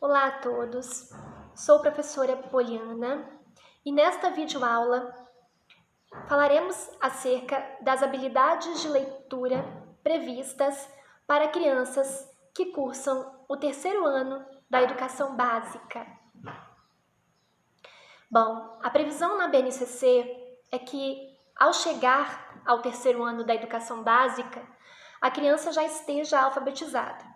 Olá a todos, sou a professora Poliana e nesta videoaula falaremos acerca das habilidades de leitura previstas para crianças que cursam o terceiro ano da educação básica. Bom, a previsão na BNCC é que ao chegar ao terceiro ano da educação básica, a criança já esteja alfabetizada.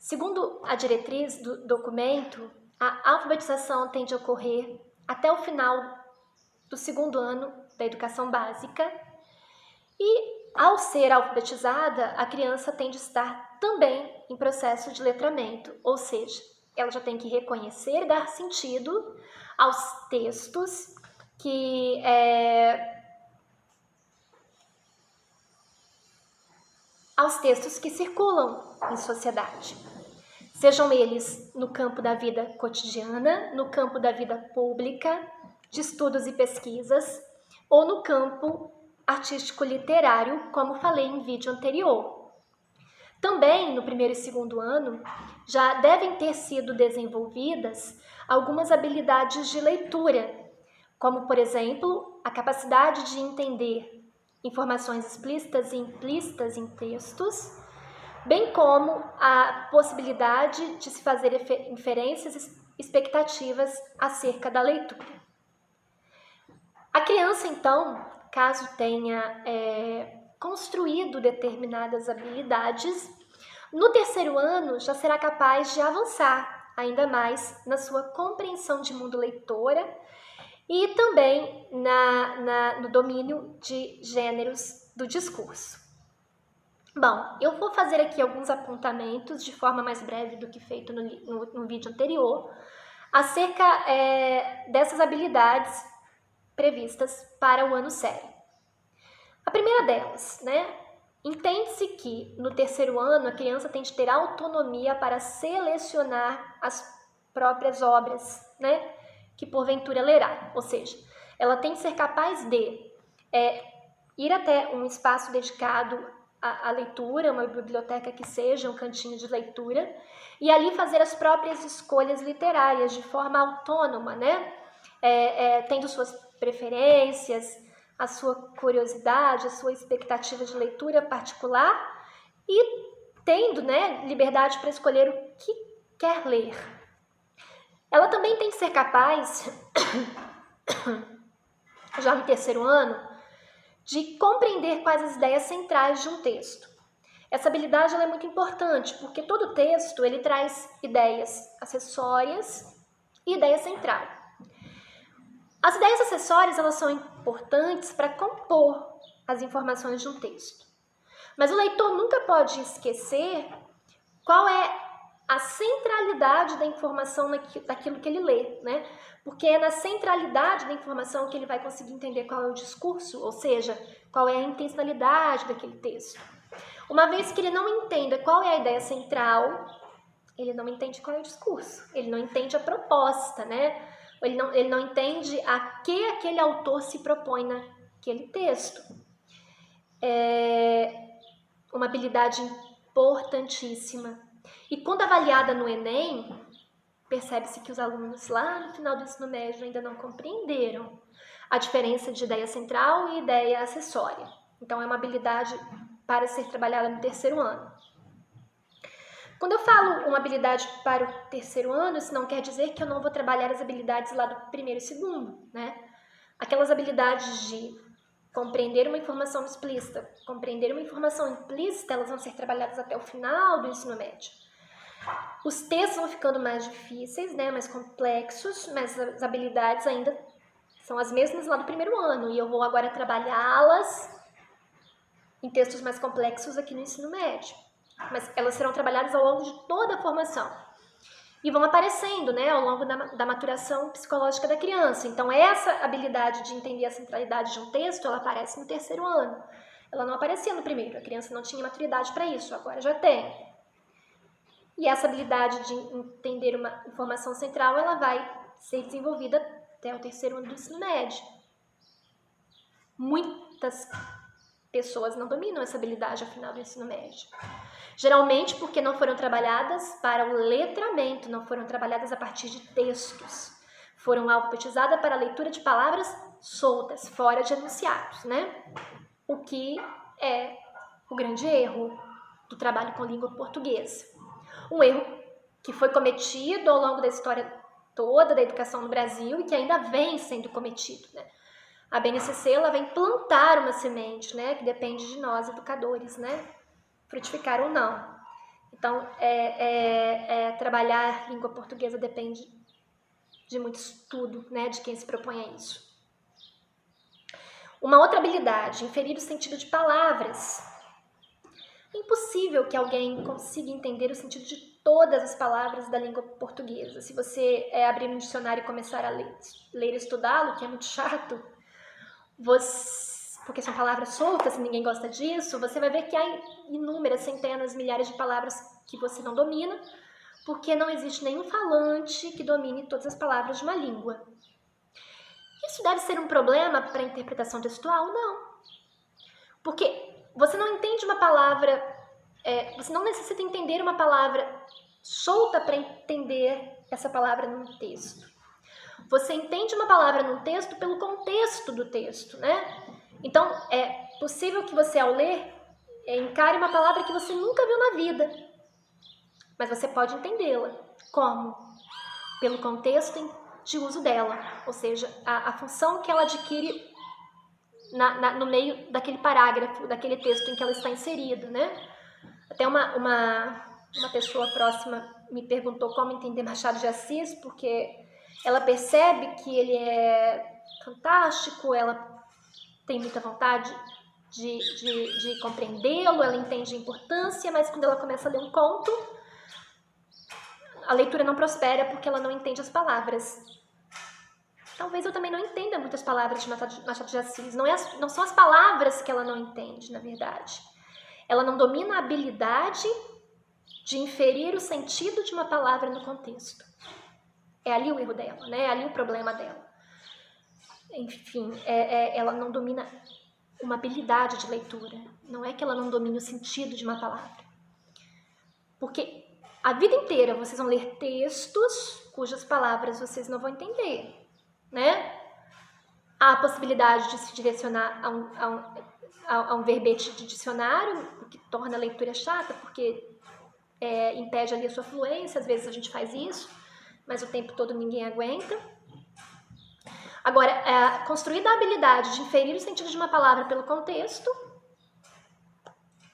Segundo a diretriz do documento, a alfabetização tem de ocorrer até o final do segundo ano da educação básica e, ao ser alfabetizada, a criança tem de estar também em processo de letramento, ou seja, ela já tem que reconhecer e dar sentido aos textos que circulam em sociedade. Sejam eles no campo da vida cotidiana, no campo da vida pública, de estudos e pesquisas, ou no campo artístico-literário, como falei em vídeo anterior. Também, no primeiro e segundo ano, já devem ter sido desenvolvidas algumas habilidades de leitura, como, por exemplo, a capacidade de entender informações explícitas e implícitas em textos, bem como a possibilidade de se fazer inferências expectativas acerca da leitura. A criança, então, caso tenha construído determinadas habilidades, no terceiro ano já será capaz de avançar ainda mais na sua compreensão de mundo leitora e também no domínio de gêneros do discurso. Bom, eu vou fazer aqui alguns apontamentos de forma mais breve do que feito no vídeo anterior, acerca dessas habilidades previstas para o ano sério. A primeira delas, entende-se que no terceiro ano a criança tem de ter autonomia para selecionar as próprias obras, que porventura lerá, ou seja, ela tem de ser capaz de ir até um espaço dedicado à leitura, uma biblioteca que seja, um cantinho de leitura, e ali fazer as próprias escolhas literárias de forma autônoma, tendo suas preferências, a sua curiosidade, a sua expectativa de leitura particular e tendo, liberdade para escolher o que quer ler. Ela também tem que ser capaz, já no terceiro ano, de compreender quais as ideias centrais de um texto. Essa habilidade ela é muito importante, porque todo texto ele traz ideias acessórias e ideias centrais. As ideias acessórias elas são importantes para compor as informações de um texto. Mas o leitor nunca pode esquecer qual é a centralidade da informação daquilo que ele lê, Porque é na centralidade da informação que ele vai conseguir entender qual é o discurso, ou seja, qual é a intencionalidade daquele texto. Uma vez que ele não entenda qual é a ideia central, ele não entende qual é o discurso, ele não entende a proposta, Ele não entende a que aquele autor se propõe naquele texto. É uma habilidade importantíssima. E quando avaliada no Enem, percebe-se que os alunos lá no final do ensino médio ainda não compreenderam a diferença de ideia central e ideia acessória. Então, é uma habilidade para ser trabalhada no terceiro ano. Quando eu falo uma habilidade para o terceiro ano, isso não quer dizer que eu não vou trabalhar as habilidades lá do primeiro e segundo, Aquelas habilidades de compreender uma informação explícita, compreender uma informação implícita, elas vão ser trabalhadas até o final do ensino médio. Os textos vão ficando mais difíceis, mais complexos, mas as habilidades ainda são as mesmas lá do primeiro ano, e eu vou agora trabalhá-las em textos mais complexos aqui no ensino médio. Mas elas serão trabalhadas ao longo de toda a formação. E vão aparecendo, ao longo da maturação psicológica da criança. Então, essa habilidade de entender a centralidade de um texto, ela aparece no terceiro ano. Ela não aparecia no primeiro, a criança não tinha maturidade para isso, agora já tem. E essa habilidade de entender uma informação central, ela vai ser desenvolvida até o terceiro ano do ensino médio. Muitas pessoas não dominam essa habilidade ao final do ensino médio. Geralmente porque não foram trabalhadas para o letramento, não foram trabalhadas a partir de textos. Foram alfabetizadas para a leitura de palavras soltas, fora de enunciados, né? O que é o grande erro do trabalho com língua portuguesa. Um erro que foi cometido ao longo da história toda da educação no Brasil e que ainda vem sendo cometido, né? A BNCC ela vem plantar uma semente, né, que depende de nós, educadores, né, frutificar ou não. Então, trabalhar língua portuguesa depende de muito estudo, né, de quem se propõe a isso. Uma outra habilidade, inferir o sentido de palavras. É impossível que alguém consiga entender o sentido de todas as palavras da língua portuguesa. Se você abrir um dicionário e começar a ler e estudá-lo, que é muito chato, porque são palavras soltas e ninguém gosta disso, você vai ver que há inúmeras, centenas, milhares de palavras que você não domina, porque não existe nenhum falante que domine todas as palavras de uma língua. Isso deve ser um problema para a interpretação textual? Não. Porque você não entende uma palavra, você não necessita entender uma palavra solta para entender essa palavra num texto. Você entende uma palavra num texto pelo contexto do texto, né? Então, é possível que você, ao ler, encare uma palavra que você nunca viu na vida, mas você pode entendê-la. Como? Pelo contexto de uso dela, ou seja, a função que ela adquire no meio daquele parágrafo, daquele texto em que ela está inserida, né? Até uma pessoa próxima me perguntou como entender Machado de Assis, porque ela percebe que ele é fantástico, ela tem muita vontade de compreendê-lo, ela entende a importância, mas quando ela começa a ler um conto, a leitura não prospera porque ela não entende as palavras. Talvez eu também não entenda muitas palavras de Machado de Assis. Não são as palavras que ela não entende, na verdade. Ela não domina a habilidade de inferir o sentido de uma palavra no contexto. É ali o erro dela, né? É ali o problema dela. Enfim, ela não domina uma habilidade de leitura. Não é que ela não domine o sentido de uma palavra. Porque a vida inteira vocês vão ler textos cujas palavras vocês não vão entender, né? Há a possibilidade de se direcionar a um verbete de dicionário, o que torna a leitura chata, porque impede ali a sua fluência. Às vezes a gente faz isso, mas o tempo todo ninguém aguenta. Agora, construída a habilidade de inferir o sentido de uma palavra pelo contexto,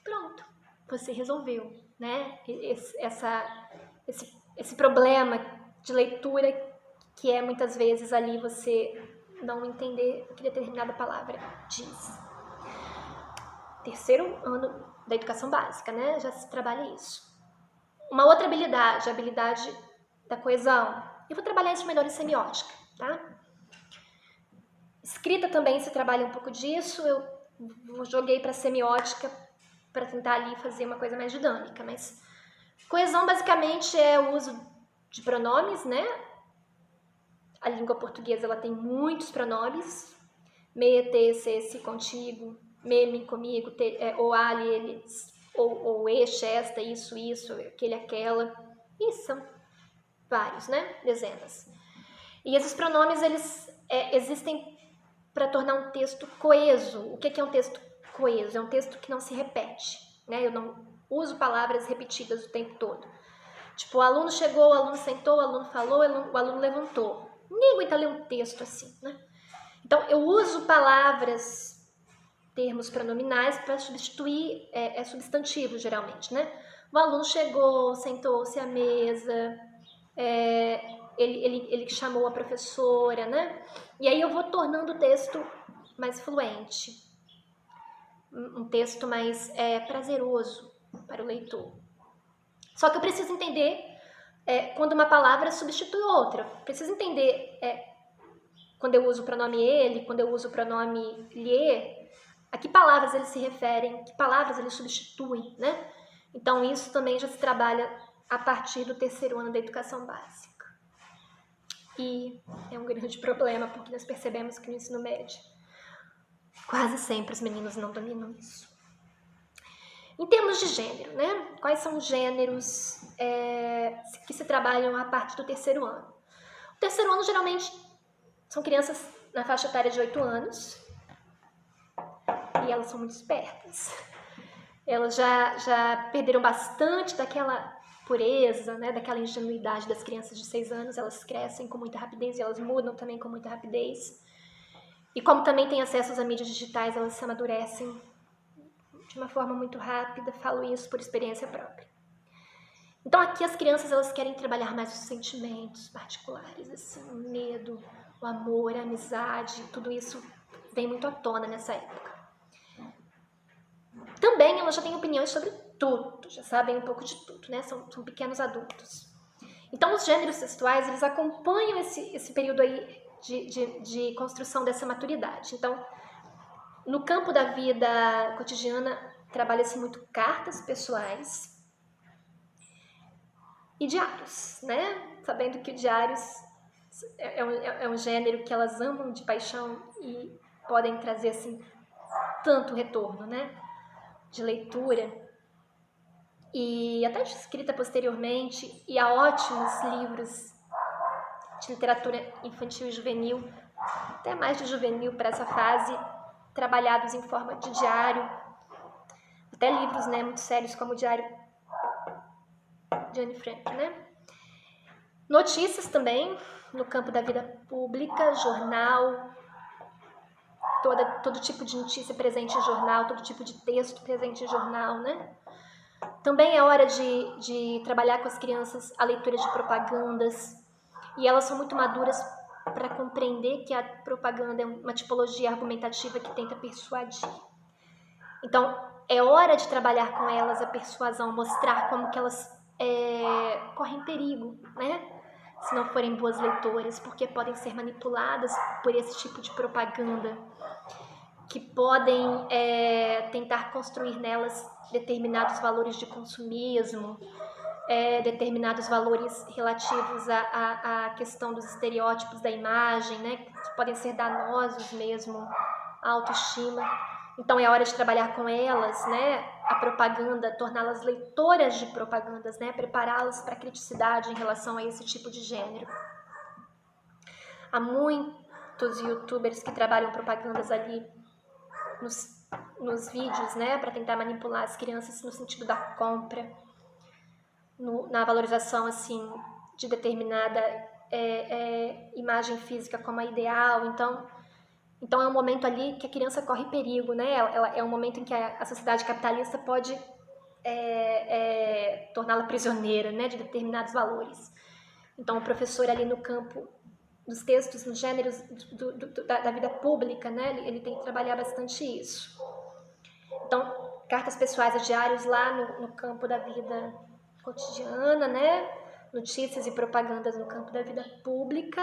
pronto, você resolveu, né? Esse problema de leitura que é muitas vezes ali você não entender o que determinada palavra diz. Terceiro ano da educação básica, né? Já se trabalha isso. Uma outra habilidade, a habilidade da coesão. Eu vou trabalhar isso melhor em semiótica, tá? Escrita também se trabalha um pouco disso. Eu joguei para semiótica para tentar ali fazer uma coisa mais dinâmica, mas coesão basicamente é o uso de pronomes, né? A língua portuguesa ela tem muitos pronomes: me, te, se, si, contigo, me, comigo, ou ali, eles, ou este, esta, isso, aquele, aquela. E são vários, né? Dezenas. E esses pronomes, eles existem para tornar um texto coeso. O que é um texto coeso? É um texto que não se repete, né? Eu não uso palavras repetidas o tempo todo. Tipo, o aluno chegou, o aluno sentou, o aluno falou, o aluno levantou. Ninguém aguenta ler um texto assim, né? Então, eu uso palavras, termos pronominais para substituir substantivos, geralmente, né? O aluno chegou, sentou-se à mesa, ele chamou a professora, né? E aí eu vou tornando o texto mais fluente, um texto mais prazeroso para o leitor. Só que eu preciso entender quando uma palavra substitui outra. Preciso entender quando eu uso o pronome ele, quando eu uso o pronome lhe, a que palavras eles se referem, que palavras eles substituem, né? Então, isso também já se trabalha a partir do terceiro ano da educação básica. E é um grande problema, porque nós percebemos que no ensino médio Quase sempre os meninos não dominam isso. Em termos de gênero, né? Quais são os gêneros que se trabalham a partir do terceiro ano? O terceiro ano, geralmente, são crianças na faixa etária de 8 anos e elas são muito espertas. Elas já perderam bastante daquela pureza, né? Daquela ingenuidade das crianças de 6 anos. Elas crescem com muita rapidez e elas mudam também com muita rapidez. E como também têm acesso às mídias digitais, elas se amadurecem de uma forma muito rápida. Falo isso por experiência própria. Então aqui as crianças elas querem trabalhar mais os sentimentos particulares, assim, o medo, o amor, a amizade, tudo isso vem muito à tona nessa época. Também elas já têm opiniões sobre tudo, já sabem um pouco de tudo, né? São pequenos adultos. Então os gêneros textuais eles acompanham esse período aí de construção dessa maturidade. Então, no campo da vida cotidiana, trabalha-se muito cartas pessoais e diários, né? Sabendo que o diários é um gênero que elas amam de paixão e podem trazer, assim, tanto retorno, né? De leitura e até de escrita posteriormente, e há ótimos livros de literatura infantil e juvenil, até mais de juvenil para essa fase, trabalhados em forma de diário, até livros, né, muito sérios como o Diário de Anne Frank, né? Notícias também, no campo da vida pública, jornal, todo tipo de notícia presente em jornal, todo tipo de texto presente em jornal, né? Também é hora de trabalhar com as crianças a leitura de propagandas, e elas são muito maduras para compreender que a propaganda é uma tipologia argumentativa que tenta persuadir. Então, é hora de trabalhar com elas a persuasão, mostrar como que elas correm perigo, né? Se não forem boas leitoras, porque podem ser manipuladas por esse tipo de propaganda, que podem tentar construir nelas determinados valores de consumismo, determinados valores relativos à questão dos estereótipos da imagem, né, que podem ser danosos mesmo à autoestima. Então é hora de trabalhar com elas, né, a propaganda, torná-las leitoras de propagandas, né, prepará-las para a criticidade em relação a esse tipo de gênero. Há muitos youtubers que trabalham propagandas ali nos vídeos, né, para tentar manipular as crianças no sentido da compra, na valorização assim de determinada imagem física como a ideal. Então é um momento ali que a criança corre perigo, né? É um momento em que a sociedade capitalista pode torná-la prisioneira, né, de determinados valores. Então o professor ali no campo dos textos, nos gêneros da vida pública, né, ele tem que trabalhar bastante isso. Então, cartas pessoais e diários lá no campo da vida cotidiana, né? Notícias e propagandas no campo da vida pública.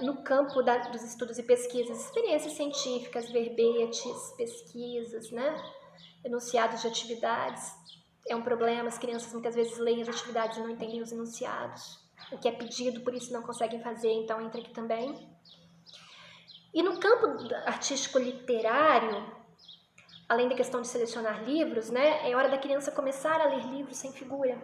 No campo dos estudos e pesquisas, experiências científicas, verbetes, pesquisas, né? Enunciados de atividades. É um problema, as crianças muitas vezes leem as atividades e não entendem os enunciados. O que é pedido, por isso não conseguem fazer, então entra aqui também. E no campo artístico literário, além da questão de selecionar livros, né, é hora da criança começar a ler livros sem figura.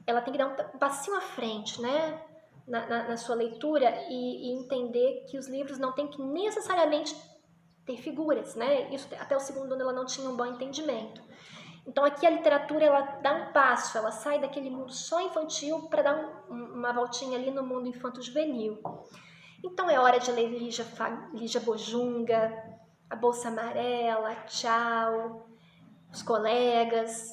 Ela tem que dar um passinho à frente, né, na sua leitura e entender que os livros não têm que necessariamente ter figuras, né? Isso até o segundo ano ela não tinha um bom entendimento. Então aqui a literatura ela dá um passo, ela sai daquele mundo só infantil para dar uma voltinha ali no mundo infanto-juvenil. Então é hora de ler Lígia Bojunga, A Bolsa Amarela, Tchau, Os Colegas.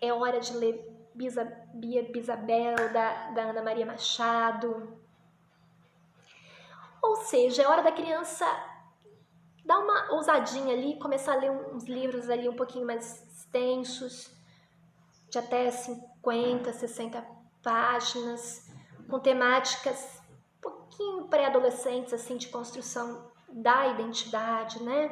É hora de ler Bia Bisabel, da Ana Maria Machado. Ou seja, é hora da criança dar uma ousadinha ali, começar a ler uns livros ali um pouquinho mais extensos, de até 50, 60 páginas, com temáticas um pouquinho pré-adolescentes, assim, de construção da identidade, né?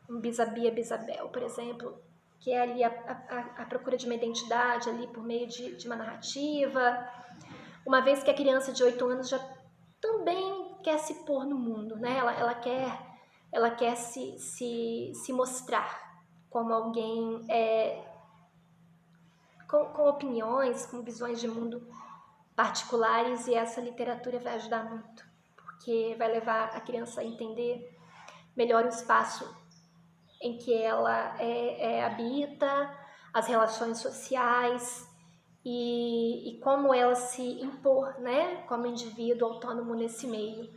Um Bia Bisabel, por exemplo, que é ali a procura de uma identidade ali por meio de uma narrativa, uma vez que a criança de 8 anos já também quer se pôr no mundo, né? Ela quer se mostrar como alguém com opiniões, com visões de mundo particulares, e essa literatura vai ajudar muito, porque vai levar a criança a entender melhor o espaço em que ela habita, as relações sociais e como ela se impor, né, como indivíduo autônomo nesse meio.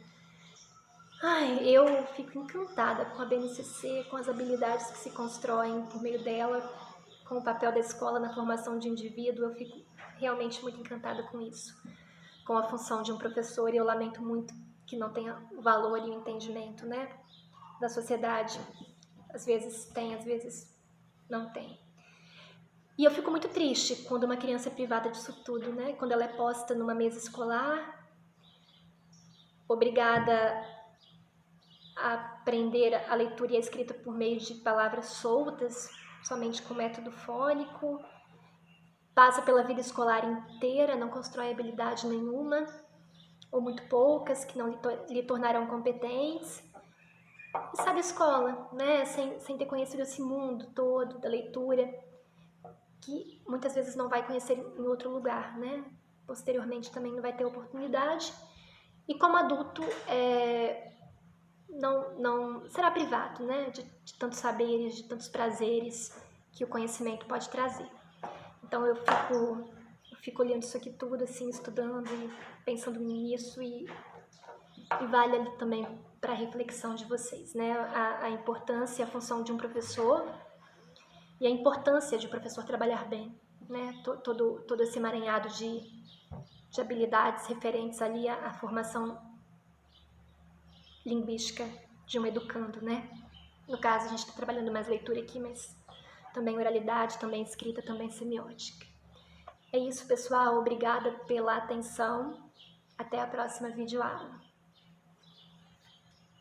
Ai, eu fico encantada com a BNCC, com as habilidades que se constroem por meio dela, com o papel da escola na formação de indivíduo. Eu fico realmente muito encantada com isso, com a função de um professor, e eu lamento muito que não tenha o valor e o entendimento, né, da sociedade. Às vezes tem, às vezes não tem. E eu fico muito triste quando uma criança é privada disso tudo, né? Quando ela é posta numa mesa escolar, obrigada a aprender a leitura e a escrita por meio de palavras soltas, somente com método fônico, passa pela vida escolar inteira, não constrói habilidade nenhuma, ou muito poucas, que não lhe tornarão competentes. E sai da escola, né? Sem ter conhecido esse mundo todo da leitura, que muitas vezes não vai conhecer em outro lugar, né? Posteriormente também não vai ter oportunidade. E como adulto, não será privado, né? De tantos saberes, de tantos prazeres que o conhecimento pode trazer. Então eu fico olhando isso aqui tudo, assim, estudando e pensando nisso, e vale ali também para a reflexão de vocês, né? A importância e a função de um professor, e a importância de o professor trabalhar bem, né? Todo esse emaranhado de habilidades referentes ali à formação linguística de um educando, né? No caso, a gente está trabalhando mais leitura aqui, mas também oralidade, também escrita, também semiótica. É isso, pessoal. Obrigada pela atenção. Até a próxima videoaula.